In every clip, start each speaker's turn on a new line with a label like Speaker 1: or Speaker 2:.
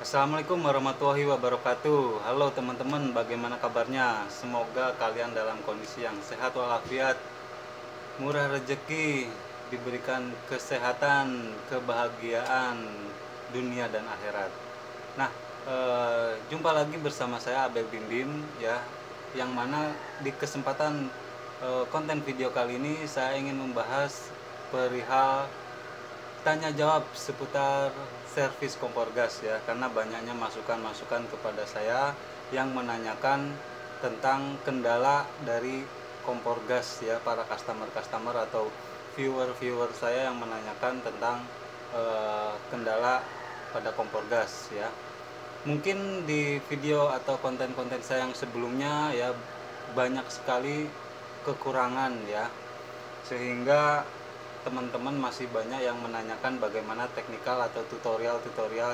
Speaker 1: Assalamualaikum warahmatullahi wabarakatuh. Halo teman-teman, bagaimana kabarnya? Semoga kalian dalam kondisi yang sehat walafiat, murah rezeki, diberikan kesehatan, kebahagiaan dunia dan akhirat. Nah, jumpa lagi bersama saya Abel Bim Bim ya, yang mana di kesempatan konten video kali ini saya ingin membahas perihal tanya jawab seputar servis kompor gas ya, karena banyaknya masukan-masukan kepada saya yang menanyakan tentang kendala dari kompor gas ya, para customer atau viewer saya yang menanyakan tentang kendala pada kompor gas ya. Mungkin di video atau konten-konten saya yang sebelumnya ya banyak sekali kekurangan ya, sehingga teman-teman masih banyak yang menanyakan bagaimana teknikal atau tutorial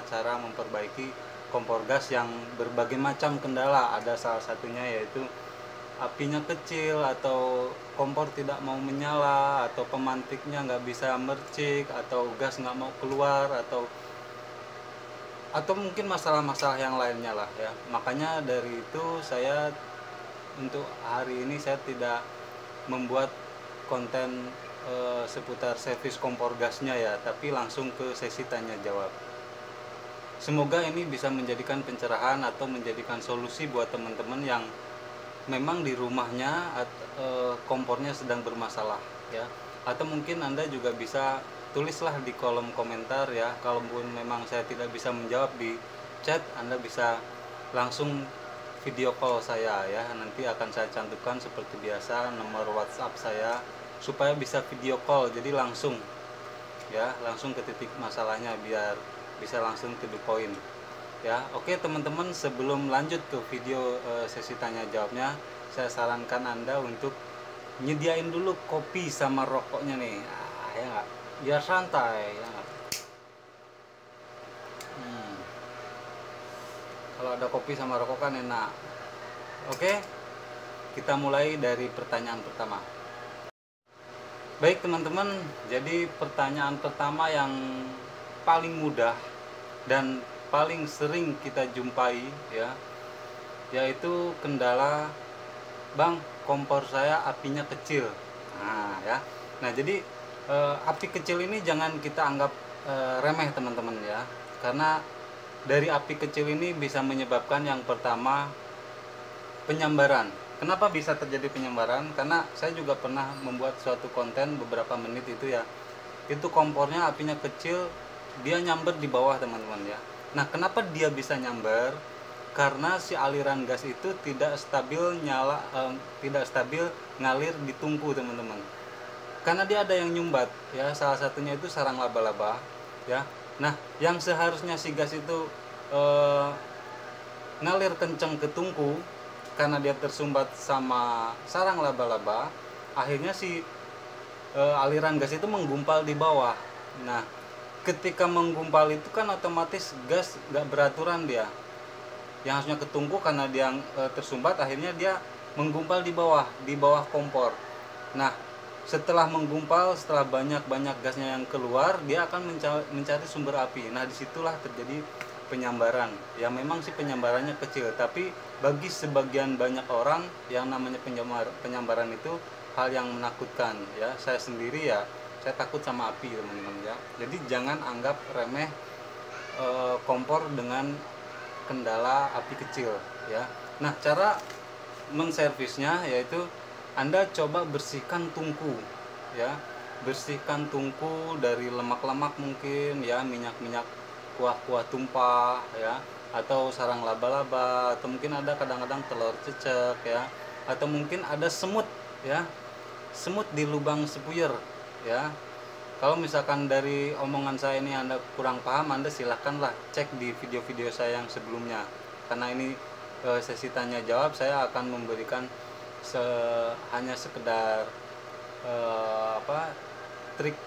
Speaker 1: cara memperbaiki kompor gas yang berbagai macam kendala. Ada salah satunya yaitu apinya kecil, atau kompor tidak mau menyala, atau pemantiknya nggak bisa mercik, atau gas nggak mau keluar, atau mungkin masalah-masalah yang lainnya lah ya. Makanya dari itu saya untuk hari ini saya tidak membuat konten seputar servis kompor gasnya ya, tapi langsung ke sesi tanya jawab. Semoga ini bisa menjadikan pencerahan atau menjadikan solusi buat teman-teman yang memang di rumahnya kompornya sedang bermasalah ya. Atau mungkin Anda juga bisa tulislah di kolom komentar ya. Kalaupun memang saya tidak bisa menjawab di chat, Anda bisa langsung video call saya ya. Nanti akan saya cantumkan seperti biasa nomor WhatsApp saya supaya bisa video call, jadi langsung ya, langsung ke titik masalahnya biar bisa langsung to the point ya. Oke teman-teman, sebelum lanjut ke video sesi tanya jawabnya, saya sarankan Anda untuk nyediain dulu kopi sama rokoknya nih ya nggak, biar santai ya nggak. Kalau ada kopi sama rokok kan enak. Oke, kita mulai dari pertanyaan pertama. Baik teman-teman, jadi pertanyaan pertama yang paling mudah dan paling sering kita jumpai ya, yaitu kendala, bang kompor saya apinya kecil. Nah ya, nah jadi api kecil ini jangan kita anggap remeh teman-teman ya, karena dari api kecil ini bisa menyebabkan yang pertama penyambaran. Kenapa bisa terjadi penyambaran? Karena saya juga pernah membuat suatu konten beberapa menit itu ya, itu kompornya apinya kecil, dia nyamber di bawah teman-teman ya. Nah kenapa dia bisa nyamber? Karena si aliran gas itu tidak stabil tidak stabil ngalir di tungku teman-teman. Karena dia ada yang nyumbat ya, salah satunya itu sarang laba-laba ya. Nah yang seharusnya si gas itu ngalir kenceng ke tungku, karena dia tersumbat sama sarang laba-laba, akhirnya si aliran gas itu menggumpal di bawah. Nah ketika menggumpal itu kan otomatis gas nggak beraturan, dia yang harusnya ke tungku karena dia tersumbat, akhirnya dia menggumpal di bawah kompor. Nah setelah menggumpal, setelah banyak gasnya yang keluar, dia akan mencari sumber api. Nah disitulah terjadi penyambaran. Ya memang sih penyambarannya kecil, tapi bagi sebagian banyak orang yang namanya penyambaran itu hal yang menakutkan ya. Saya sendiri ya, saya takut sama api teman-teman ya. Jadi jangan anggap remeh kompor dengan kendala api kecil ya. Nah cara menservisnya yaitu Anda coba bersihkan tungku ya, bersihkan tungku dari lemak-lemak mungkin ya, minyak-minyak kuah-kuah tumpah ya, atau sarang laba-laba, atau mungkin ada kadang-kadang telur cecek ya, atau mungkin ada semut ya, semut di lubang sepuyer ya. Kalau misalkan dari omongan saya ini Anda kurang paham, Anda silahkanlah cek di video-video saya yang sebelumnya, karena ini sesi tanya jawab, saya akan memberikan hanya sekedar trik,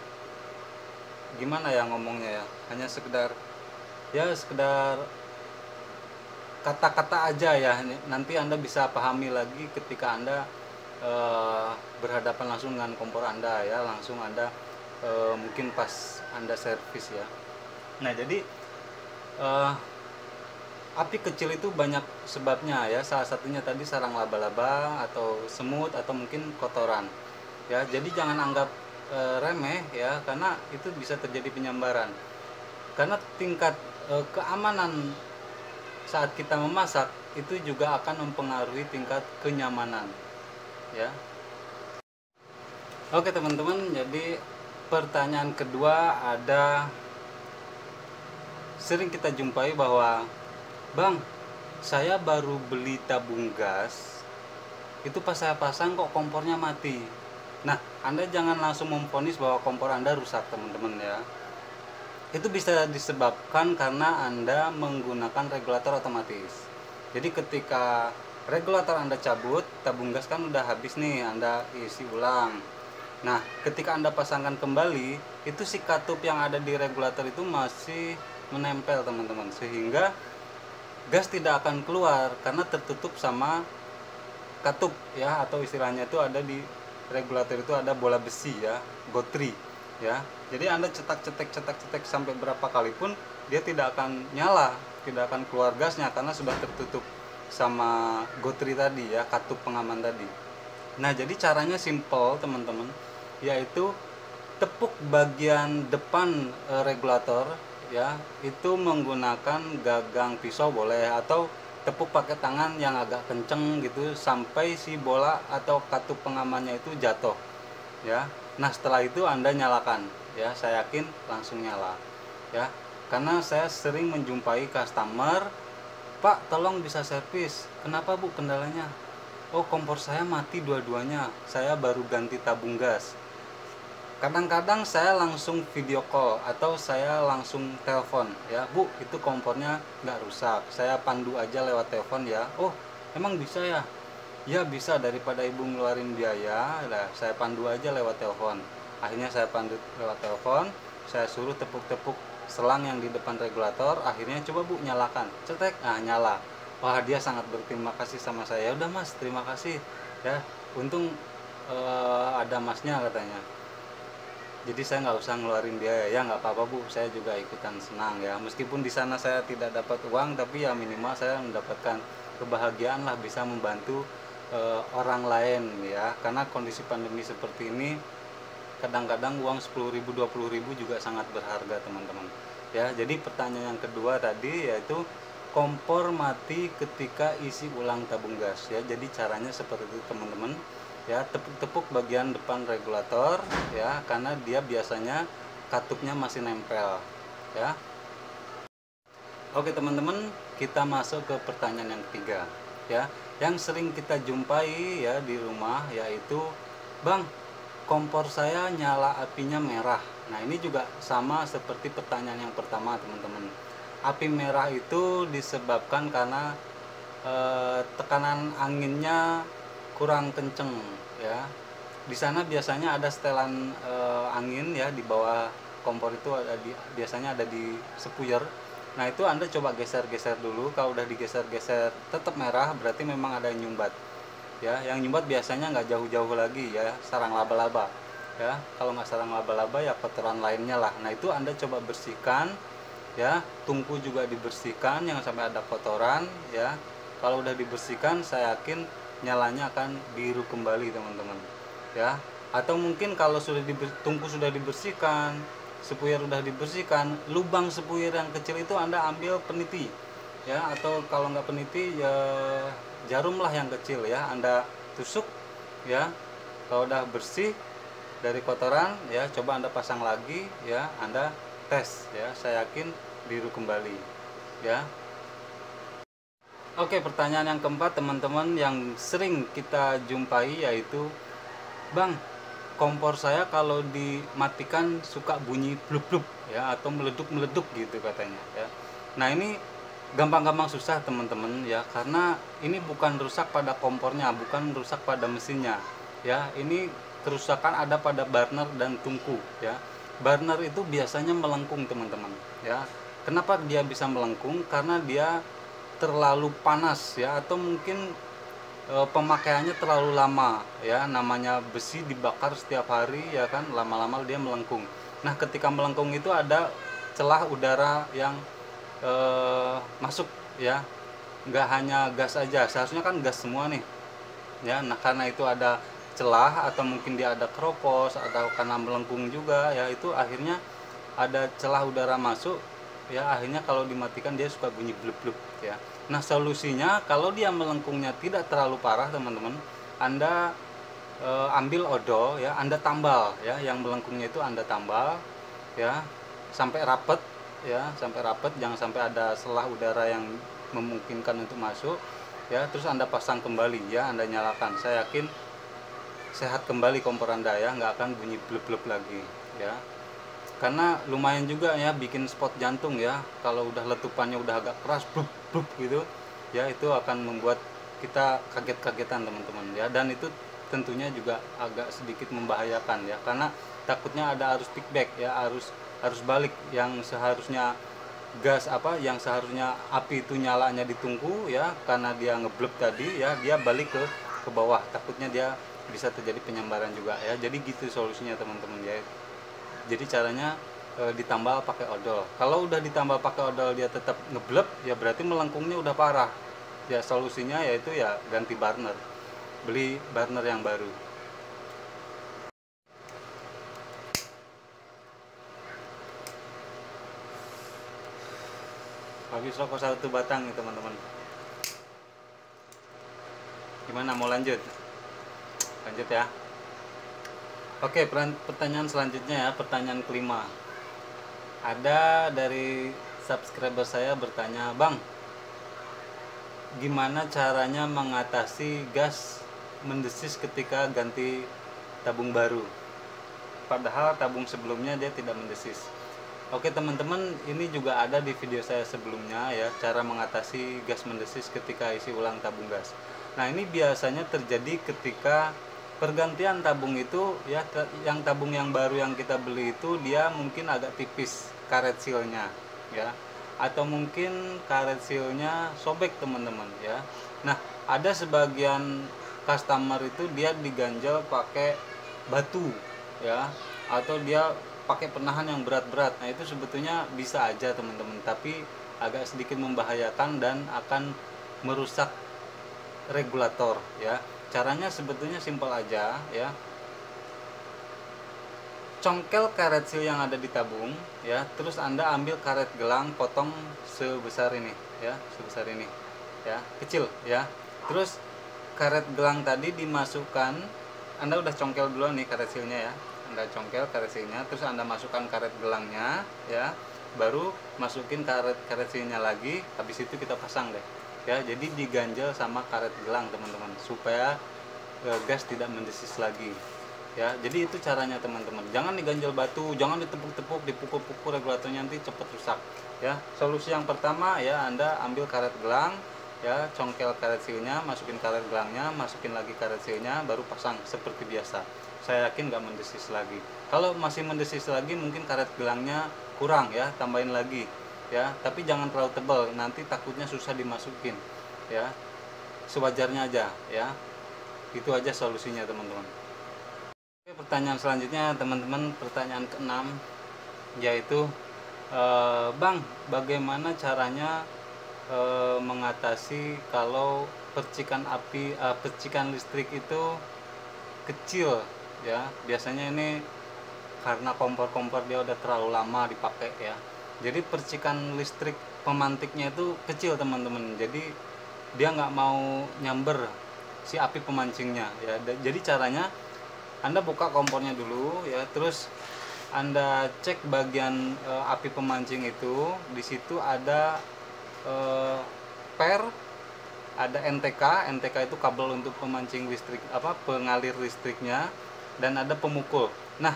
Speaker 1: gimana ya ngomongnya ya, hanya sekedar kata-kata aja ya. Nanti Anda bisa pahami lagi ketika Anda berhadapan langsung dengan kompor Anda ya, langsung Anda mungkin pas Anda servis ya. Nah jadi api kecil itu banyak sebabnya ya, salah satunya tadi sarang laba-laba atau semut atau mungkin kotoran ya. Jadi jangan anggap remeh ya, karena itu bisa terjadi penyambaran, karena tingkat keamanan saat kita memasak itu juga akan mempengaruhi tingkat kenyamanan ya. Oke teman-teman, jadi pertanyaan kedua ada, sering kita jumpai bahwa, Bang, saya baru beli tabung gas, itu pas saya pasang kok kompornya mati. Nah, Anda jangan langsung memvonis bahwa kompor Anda rusak teman-teman ya. Itu bisa disebabkan karena Anda menggunakan regulator otomatis. Jadi ketika regulator Anda cabut, tabung gas kan udah habis nih, Anda isi ulang. Nah, ketika Anda pasangkan kembali, itu si katup yang ada di regulator itu masih menempel teman-teman, sehingga gas tidak akan keluar karena tertutup sama katup ya, atau istilahnya itu ada di regulator itu ada bola besi ya, gotri ya. Jadi Anda cetak sampai berapa kali pun dia tidak akan nyala, tidak akan keluar gasnya karena sudah tertutup sama gotri tadi ya, katup pengaman tadi. Nah, jadi caranya simple teman-teman, yaitu tepuk bagian depan regulator ya, itu menggunakan gagang pisau boleh, atau tepuk pakai tangan yang agak kenceng gitu sampai si bola atau katup pengamannya itu jatuh ya. Nah, setelah itu Anda nyalakan ya, saya yakin langsung nyala ya. Karena saya sering menjumpai customer, Pak tolong bisa servis. Kenapa Bu kendalanya? Oh, kompor saya mati dua-duanya, saya baru ganti tabung gas. Kadang-kadang saya langsung video call atau saya langsung telepon ya, Bu itu kompornya nggak rusak, saya pandu aja lewat telepon ya. Oh emang bisa ya? Ya bisa, daripada ibu ngeluarin biaya, nah, saya pandu aja lewat telepon. Akhirnya saya pandu lewat telepon, saya suruh tepuk-tepuk selang yang di depan regulator, akhirnya coba Bu nyalakan, cetek, nah nyala. Wah dia sangat berterima kasih sama saya. Ya udah Mas, terima kasih ya, untung ada Masnya katanya, jadi saya nggak usah ngeluarin biaya. Ya nggak apa-apa Bu, saya juga ikutan senang ya, meskipun di sana saya tidak dapat uang, tapi ya minimal saya mendapatkan kebahagiaan lah, bisa membantu orang lain ya. Karena kondisi pandemi seperti ini, kadang-kadang uang 10.000 20.000 juga sangat berharga teman-teman ya. Jadi pertanyaan yang kedua tadi yaitu kompor mati ketika isi ulang tabung gas ya. Jadi caranya seperti itu teman-teman ya, tepuk-tepuk bagian depan regulator ya, karena dia biasanya katupnya masih nempel ya. Oke teman-teman, kita masuk ke pertanyaan yang ketiga ya, yang sering kita jumpai ya di rumah, yaitu, Bang, kompor saya nyala apinya merah. Nah ini juga sama seperti pertanyaan yang pertama teman-teman. Api merah itu disebabkan karena tekanan anginnya kurang kenceng ya. Di sana biasanya ada setelan angin ya, di bawah kompor itu biasanya ada di sepuyer. Nah itu Anda coba geser-geser dulu. Kalau udah digeser-geser tetap merah, berarti memang ada yang nyumbat ya. Yang nyumbat biasanya nggak jauh-jauh lagi ya, sarang laba-laba ya. Kalau nggak sarang laba-laba ya kotoran lainnya lah. Nah itu Anda coba bersihkan ya, tungku juga dibersihkan, jangan sampai ada kotoran ya. Kalau udah dibersihkan, saya yakin nyalanya akan biru kembali teman-teman ya. Atau mungkin kalau tungku sudah dibersihkan, sepuyer sudah dibersihkan, lubang sepuyer yang kecil itu Anda ambil peniti ya, atau kalau nggak peniti ya jarum lah yang kecil ya, Anda tusuk ya. Kalau udah bersih dari kotoran ya, coba Anda pasang lagi ya, Anda tes ya, saya yakin biru kembali ya. Oke, pertanyaan yang keempat teman-teman yang sering kita jumpai yaitu, Bang, kompor saya kalau dimatikan suka bunyi blub-blub ya, atau meleduk-meleduk gitu katanya ya. Nah ini gampang-gampang susah teman-teman ya, karena ini bukan rusak pada kompornya, bukan rusak pada mesinnya ya. Ini kerusakan ada pada burner dan tungku ya. Burner itu biasanya melengkung teman-teman ya. Kenapa dia bisa melengkung? Karena dia terlalu panas ya, atau mungkin pemakaiannya terlalu lama ya. Namanya besi dibakar setiap hari ya kan, lama-lama dia melengkung. Nah ketika melengkung itu ada celah udara yang masuk ya, nggak hanya gas aja, seharusnya kan gas semua nih ya. Nah karena itu ada celah atau mungkin dia ada keropos atau karena melengkung juga ya, itu akhirnya ada celah udara masuk ya, akhirnya kalau dimatikan dia suka bunyi blub-blub ya. Nah solusinya kalau dia melengkungnya tidak terlalu parah teman-teman, Anda ambil odol ya, Anda tambal ya, yang melengkungnya itu Anda tambal ya sampai rapet ya, sampai rapet, jangan sampai ada selah udara yang memungkinkan untuk masuk ya. Terus Anda pasang kembali ya, Anda nyalakan, saya yakin sehat kembali kompor Anda ya, nggak akan bunyi blub-blub lagi ya. Karena lumayan juga ya bikin spot jantung ya, kalau udah letupannya udah agak keras blub blub gitu ya, itu akan membuat kita kaget-kagetan teman-teman ya. Dan itu tentunya juga agak sedikit membahayakan ya, karena takutnya ada arus feedback ya, arus balik yang seharusnya gas yang seharusnya api itu nyalanya di tungku ya, karena dia ngeblek tadi ya, dia balik ke bawah, takutnya dia bisa terjadi penyambaran juga ya. Jadi gitu solusinya teman-teman ya. Jadi caranya ditambal pakai odol. Kalau udah ditambal pakai odol dia tetap ngeblek ya, berarti melengkungnya udah parah ya. Solusinya yaitu ya ganti burner, beli burner yang baru. Habis rokok 1 batang nih teman-teman. Gimana, mau lanjut? Lanjut ya. Oke, pertanyaan selanjutnya ya, pertanyaan kelima. Ada dari subscriber saya bertanya, Bang, gimana caranya mengatasi gas mendesis ketika ganti tabung baru? Padahal tabung sebelumnya dia tidak mendesis. Oke teman-teman, ini juga ada di video saya sebelumnya ya, cara mengatasi gas mendesis ketika isi ulang tabung gas. Nah ini biasanya terjadi ketika pergantian tabung itu ya, yang tabung yang baru yang kita beli itu dia mungkin agak tipis karet sealnya ya, atau mungkin karet sealnya sobek teman-teman ya. Nah ada sebagian customer itu dia diganjel pakai batu ya, atau dia pakai penahan yang berat-berat. Nah itu sebetulnya bisa aja teman-teman, tapi agak sedikit membahayakan dan akan merusak regulator ya. Caranya sebetulnya simpel aja ya, congkel karet seal yang ada di tabung ya, terus Anda ambil karet gelang, potong sebesar ini ya, sebesar ini ya, kecil ya. Terus karet gelang tadi dimasukkan, Anda udah congkel dulu nih karet sealnya ya, Anda congkel karet sealnya, terus Anda masukkan karet gelangnya ya, baru masukin karet sealnya lagi, habis itu kita pasang deh ya. Jadi diganjel sama karet gelang teman-teman, supaya gas tidak mendesis lagi ya. Jadi itu caranya teman-teman, jangan diganjel batu, jangan ditepuk-tepuk, dipukul-pukul, regulatornya nanti cepat rusak ya. Solusi yang pertama ya, Anda ambil karet gelang ya, congkel karet sealnya, masukin karet gelangnya, masukin lagi karet sealnya, baru pasang seperti biasa. Saya yakin nggak mendesis lagi. Kalau masih mendesis lagi mungkin karet gelangnya kurang ya, tambahin lagi ya, tapi jangan terlalu tebal, nanti takutnya susah dimasukin ya, sewajarnya aja ya. Itu aja solusinya teman-teman. Oke, pertanyaan selanjutnya teman-teman, pertanyaan ke-6, yaitu Bang, bagaimana caranya mengatasi kalau percikan listrik itu kecil ya. Biasanya ini karena kompor dia udah terlalu lama dipakai ya, jadi percikan listrik pemantiknya itu kecil teman-teman, jadi dia nggak mau nyamber si api pemancingnya ya. Jadi caranya Anda buka kompornya dulu ya, terus Anda cek bagian api pemancing itu, di situ ada per, ada NTK itu kabel untuk pemancing listrik, pengalir listriknya, dan ada pemukul. Nah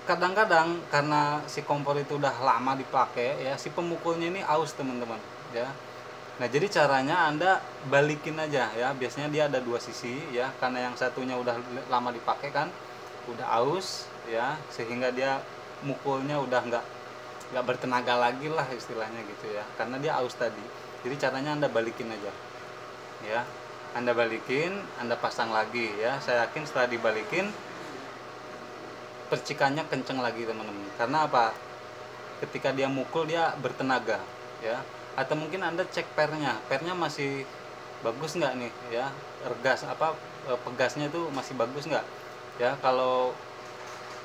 Speaker 1: kadang-kadang karena si kompor itu udah lama dipakai ya, si pemukulnya ini aus teman-teman ya. Nah jadi caranya Anda balikin aja ya, biasanya dia ada 2 sisi ya, karena yang satunya udah lama dipakai kan, udah aus ya, sehingga dia mukulnya udah nggak bertenaga lagi lah istilahnya gitu ya, karena dia aus tadi. Jadi caranya Anda balikin aja ya, Anda balikin, Anda pasang lagi ya. Saya yakin setelah dibalikin percikannya kenceng lagi teman-teman. Karena apa? Ketika dia mukul dia bertenaga ya. atau mungkin Anda cek pernya masih bagus nggak nih ya, pegasnya itu masih bagus nggak ya. Kalau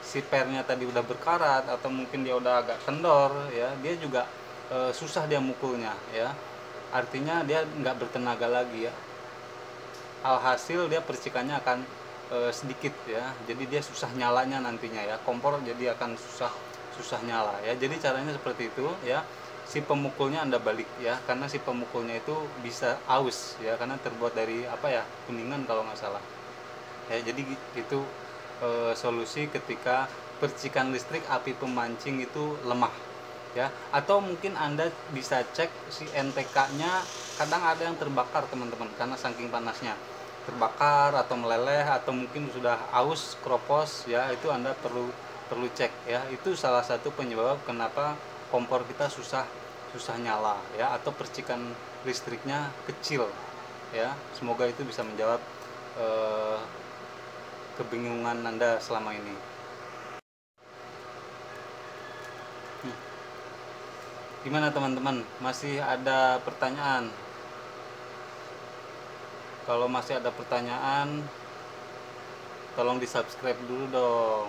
Speaker 1: si pernya tadi udah berkarat atau mungkin dia udah agak kendor ya, dia juga susah dia mukulnya ya, artinya dia nggak bertenaga lagi ya. Alhasil dia percikannya akan sedikit ya, jadi dia susah nyalanya nantinya ya, kompor jadi akan susah nyala ya. Jadi caranya seperti itu ya, si pemukulnya Anda balik ya, karena si pemukulnya itu bisa aus ya, karena terbuat dari apa ya, kuningan kalau nggak salah ya. Jadi itu solusi ketika percikan listrik api pemancing itu lemah ya. Atau mungkin Anda bisa cek si NTK-nya, kadang ada yang terbakar teman-teman, karena saking panasnya terbakar atau meleleh atau mungkin sudah aus kropos ya, itu Anda perlu cek ya. Itu salah satu penyebab kenapa kompor kita susah nyala ya, atau percikan listriknya kecil ya. Semoga itu bisa menjawab kebingungan Anda selama ini. Gimana teman-teman, masih ada pertanyaan? Kalau masih ada pertanyaan, tolong di subscribe dulu dong,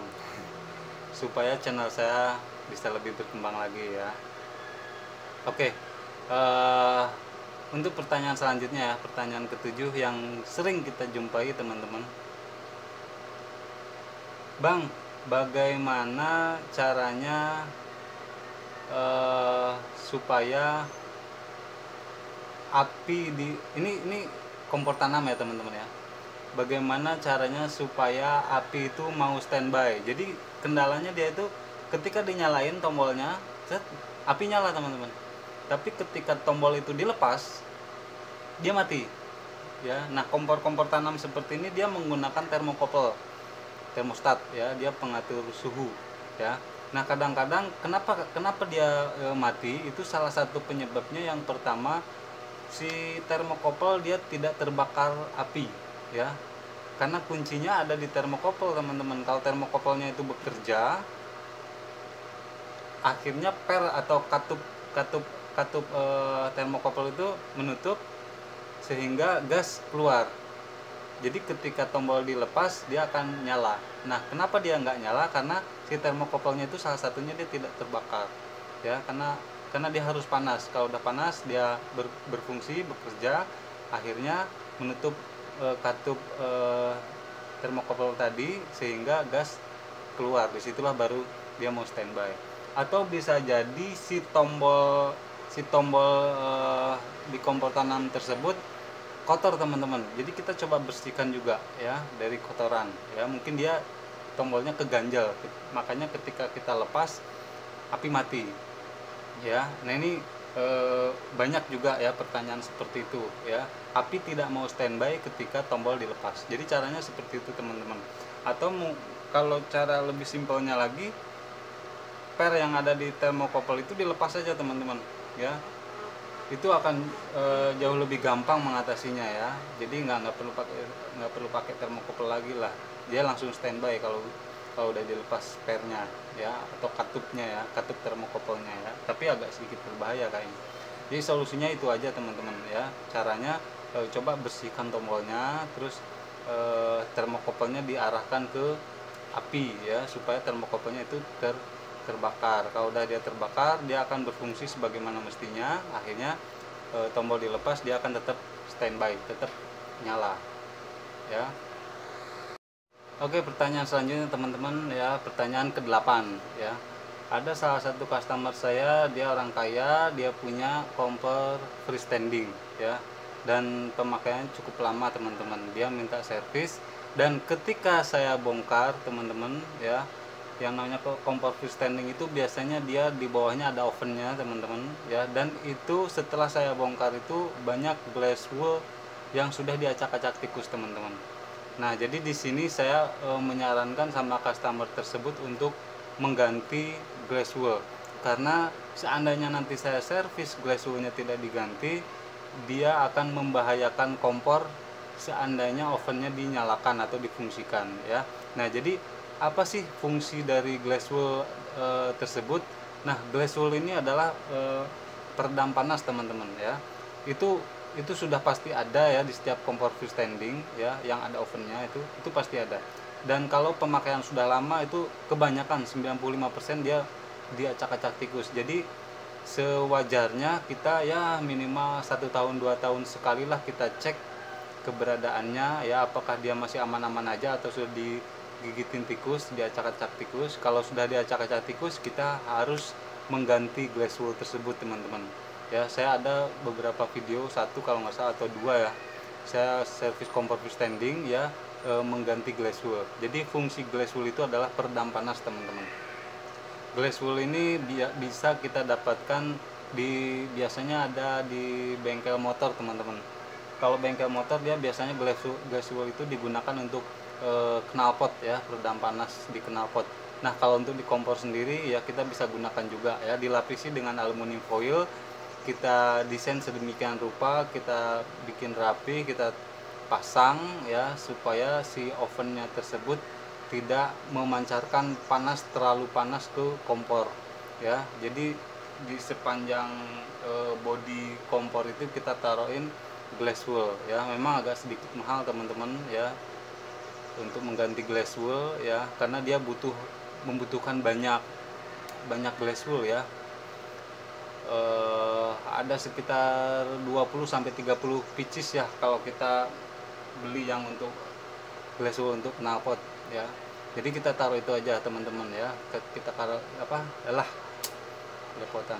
Speaker 1: supaya channel saya bisa lebih berkembang lagi ya. Oke, untuk pertanyaan selanjutnya ya, pertanyaan ke-7 yang sering kita jumpai teman-teman. Bang, bagaimana caranya supaya api di ini kompor tanam ya teman-teman ya, bagaimana caranya supaya api itu mau standby? Jadi kendalanya dia itu ketika dinyalain tombolnya, api nyala teman-teman, tapi ketika tombol itu dilepas dia mati ya. Nah, kompor tanam seperti ini dia menggunakan termostat ya, dia pengatur suhu ya. Nah, kadang-kadang kenapa dia mati, itu salah satu penyebabnya yang pertama, si termokopel dia tidak terbakar api ya, karena kuncinya ada di termokopel teman-teman. Kalau termokopelnya itu bekerja, akhirnya per atau katup termokopel itu menutup sehingga gas keluar. Jadi ketika tombol dilepas dia akan nyala. Nah, kenapa dia nggak nyala? Karena si termokopelnya itu salah satunya dia tidak terbakar ya, karena dia harus panas. Kalau udah panas dia berfungsi bekerja, akhirnya menutup katup termokopel tadi sehingga gas keluar. Disitulah baru dia mau standby. Atau bisa jadi si tombol di kompor tanam tersebut kotor teman-teman. Jadi kita coba bersihkan juga ya dari kotoran ya, mungkin dia tombolnya keganjal, makanya ketika kita lepas api mati ya. Nah, ini banyak juga ya pertanyaan seperti itu ya, api tidak mau standby ketika tombol dilepas. Jadi caranya seperti itu teman-teman. Atau kalau cara lebih simpelnya lagi, per yang ada di termokopel itu dilepas saja teman-teman ya, itu akan jauh lebih gampang mengatasinya ya. Jadi nggak perlu pakai termokopel lagi lah, dia langsung standby kalau udah dilepas pernya ya, atau katupnya ya, katup termokopelnya ya. Tapi agak sedikit berbahaya kayaknya. Jadi solusinya itu aja teman-teman ya. Caranya coba bersihkan tombolnya, terus termokopelnya diarahkan ke api ya, supaya termokopelnya itu terbakar. Kalau udah dia terbakar, dia akan berfungsi sebagaimana mestinya. Akhirnya tombol dilepas, dia akan tetap standby, tetap nyala ya. Oke, pertanyaan selanjutnya teman-teman ya, pertanyaan ke-8 ya. Ada salah satu customer saya, dia orang kaya, dia punya kompor freestanding ya, dan pemakaiannya cukup lama teman-teman. Dia minta servis, dan ketika saya bongkar teman-teman ya, yang namanya kompor freestanding itu biasanya dia di bawahnya ada ovennya teman-teman ya, dan itu setelah saya bongkar itu banyak glass wool yang sudah diacak-acak tikus teman-teman. Nah, jadi di sini saya menyarankan sama customer tersebut untuk mengganti glass wool, karena seandainya nanti saya servis glass woolnya tidak diganti, dia akan membahayakan kompor seandainya ovennya dinyalakan atau difungsikan ya. Nah, jadi apa sih fungsi dari glass wool tersebut? Nah, glass wool ini adalah peredam panas teman-teman ya. Itu sudah pasti ada ya di setiap kompor freestanding ya yang ada ovennya, itu pasti ada. Dan kalau pemakaian sudah lama itu kebanyakan 95% dia acak-acak tikus. Jadi sewajarnya kita ya minimal 1 tahun 2 tahun sekali lah kita cek keberadaannya ya, apakah dia masih aman-aman aja atau sudah digigitin tikus, diacak-acak tikus. Kalau sudah diacak-acak tikus, kita harus mengganti glass wool tersebut teman-teman ya. Saya ada beberapa video, satu kalau nggak salah atau dua ya, saya servis kompor freestanding ya, mengganti glass wool. Jadi fungsi glass wool itu adalah peredam panas teman-teman. Glass wool ini bisa kita dapatkan biasanya ada di bengkel motor teman-teman. Kalau bengkel motor dia biasanya glass wool itu digunakan untuk knalpot ya, peredam panas di knalpot. Nah kalau untuk di kompor sendiri ya kita bisa gunakan juga ya, dilapisi dengan aluminium foil, kita desain sedemikian rupa, kita bikin rapi, kita pasang ya supaya si ovennya tersebut tidak memancarkan panas terlalu panas ke kompor ya. Jadi di sepanjang bodi kompor itu kita taruhin glass wool ya. Memang agak sedikit mahal teman-teman ya untuk mengganti glass wool ya, karena dia membutuhkan banyak glass wool ya. Ada sekitar 20-30 pieces ya kalau kita beli yang untuk glass wool untuk knalpot ya. Jadi kita taruh itu aja teman-teman ya. Kita taruh lepotan.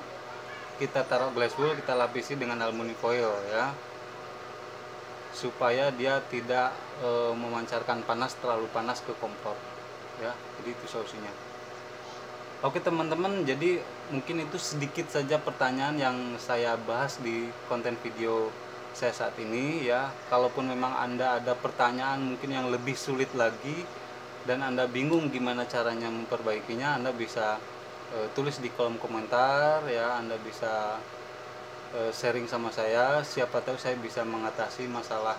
Speaker 1: Kita taruh glass wool, kita lapisi dengan aluminium foil ya, supaya dia tidak memancarkan panas terlalu panas ke kompor ya. Jadi itu solusinya. Oke teman-teman, jadi mungkin itu sedikit saja pertanyaan yang saya bahas di konten video saya saat ini ya. Kalaupun memang Anda ada pertanyaan mungkin yang lebih sulit lagi dan Anda bingung gimana caranya memperbaikinya, Anda bisa tulis di kolom komentar ya. Anda bisa sharing sama saya, siapa tahu saya bisa mengatasi masalah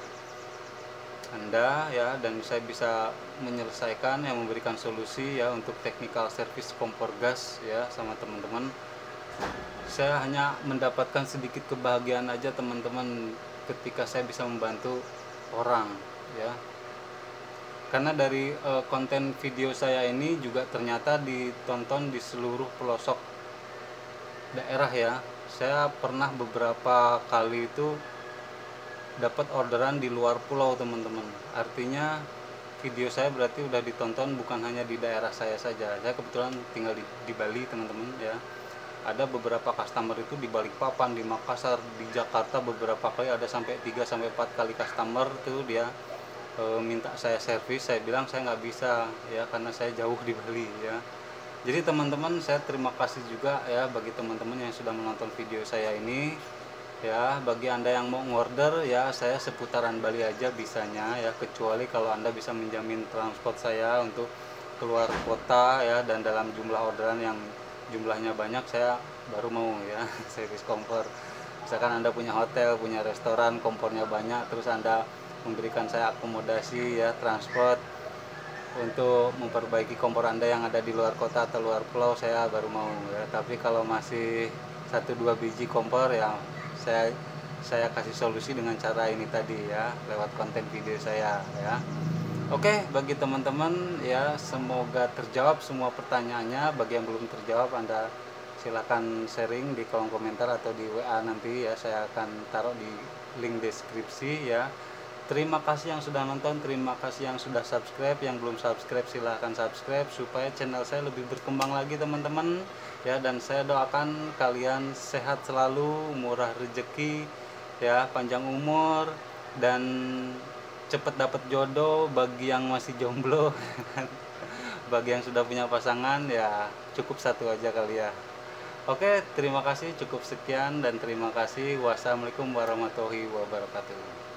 Speaker 1: Anda ya, dan saya bisa menyelesaikan yang memberikan solusi ya untuk technical service kompor gas ya sama teman-teman. Saya hanya mendapatkan sedikit kebahagiaan aja teman-teman ketika saya bisa membantu orang ya. Karena dari konten video saya ini juga ternyata ditonton di seluruh pelosok daerah ya. Saya pernah beberapa kali itu dapat orderan di luar pulau teman-teman. Artinya video saya berarti udah ditonton bukan hanya di daerah saya saja. Saya kebetulan tinggal di Bali teman-teman ya. Ada beberapa customer itu di Balikpapan, di Makassar, di Jakarta beberapa kali, ada sampai 3-4 kali customer tuh dia minta saya servis. Saya bilang saya nggak bisa ya karena saya jauh di Bali ya. Jadi teman-teman, saya terima kasih juga ya bagi teman-teman yang sudah menonton video saya ini ya. Bagi Anda yang mau order ya, saya seputaran Bali aja bisanya ya, kecuali kalau Anda bisa menjamin transport saya untuk keluar kota ya, dan dalam jumlah orderan yang jumlahnya banyak, saya baru mau ya servis kompor. Misalkan Anda punya hotel, punya restoran, kompornya banyak, terus Anda memberikan saya akomodasi ya, transport untuk memperbaiki kompor Anda yang ada di luar kota atau luar pulau, saya baru mau ya. Tapi kalau masih 1-2 biji kompor ya, saya kasih solusi dengan cara ini tadi ya, lewat konten video saya ya. Oke, bagi teman-teman ya, semoga terjawab semua pertanyaannya. Bagi yang belum terjawab, Anda silakan sharing di kolom komentar atau di WA nanti ya, saya akan taruh di link deskripsi ya. Terima kasih yang sudah nonton, terima kasih yang sudah subscribe. Yang belum subscribe silahkan subscribe supaya channel saya lebih berkembang lagi teman-teman ya. Dan saya doakan kalian sehat selalu, murah rezeki ya, panjang umur, dan cepat dapat jodoh bagi yang masih jomblo. Bagi yang sudah punya pasangan ya cukup satu aja kali ya. Oke, terima kasih, cukup sekian dan terima kasih. Wassalamualaikum warahmatullahi wabarakatuh.